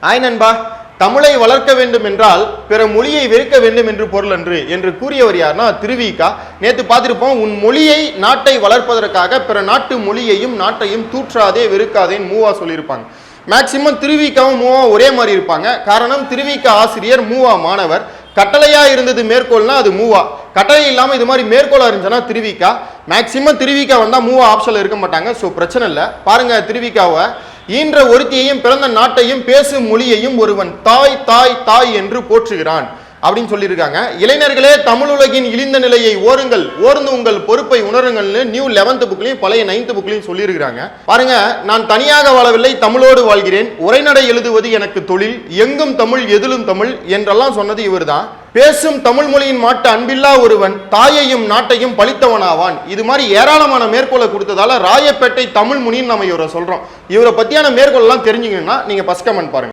ஆய் நண்பா, தமிழை வளர்க்க வேண்டும் என்றால் பிற மொழியை வெறுக்க வேண்டும் என்று பொருள் என்று கூறியவர் யார்னா திருவிக்கா. நேற்று பார்த்திருப்போம், உன் மொழியை நாட்டை வளர்ப்பதற்காக பிற நாட்டு மொழியையும் நாட்டையும் தூற்றாதே வெறுக்காதேன்னு மூவா சொல்லியிருப்பாங்க. மேக்சிமம் திருவிக்காவும் மூவா ஒரே மாதிரி இருப்பாங்க. காரணம், திருவிக்கா ஆசிரியர், மூவா மாணவர். கட்டளையா இருந்தது மேற்கோள்னா அது மூவா, கட்டளை இல்லாம இது மாதிரி மேற்கோளா இருந்துச்சுன்னா திருவிக்கா. மேக்சிமம் திருவிக்கா வந்தா மூவா ஆப்ஷன்ல இருக்க மாட்டாங்க. ஸோ பிரச்சனை இல்லை. பாருங்க, திருவிக்காவை ஈன்ற ஒருத்தியையும் பிறந்த நாட்டையும் பேசும் மொழியையும் ஒருவன் தாய் தாய் தாய் என்று போற்றுகிறான் அப்படின்னு சொல்லியிருக்காங்க. இளைஞர்களே, தமிழ் உலகின் இழிந்த நிலையை ஓருங்கள், ஓர்ந்து உங்கள் பொறுப்பை உணருங்கள்னு நியூ 11th புக்லையும் பழைய 9th புக்லையும் சொல்லியிருக்காங்க. பாருங்க, நான் தனியாக வாழவில்லை, தமிழோடு வாழ்கிறேன், உரைநடை எழுதுவது எனக்கு தொழில், எங்கும் தமிழ் எதிலும் தமிழ் என்றெல்லாம் சொன்னது இவர் தான். பேசும் தமிழ் மொழியின் மாட்டு அன்பில்லா ஒருவன் தாயையும் நாட்டையும் பழித்தவனாவான். இது மாதிரி ஏராளமான மேற்கோளை கொடுத்ததால ராயப்பேட்டை தமிழ் முனின்னு நம்ம இவரை சொல்றோம். இவரை பத்தியான மேற்கோள் எல்லாம் தெரிஞ்சுக்கணும்னா நீங்க ஃபர்ஸ்ட் கமெண்ட் பாருங்க.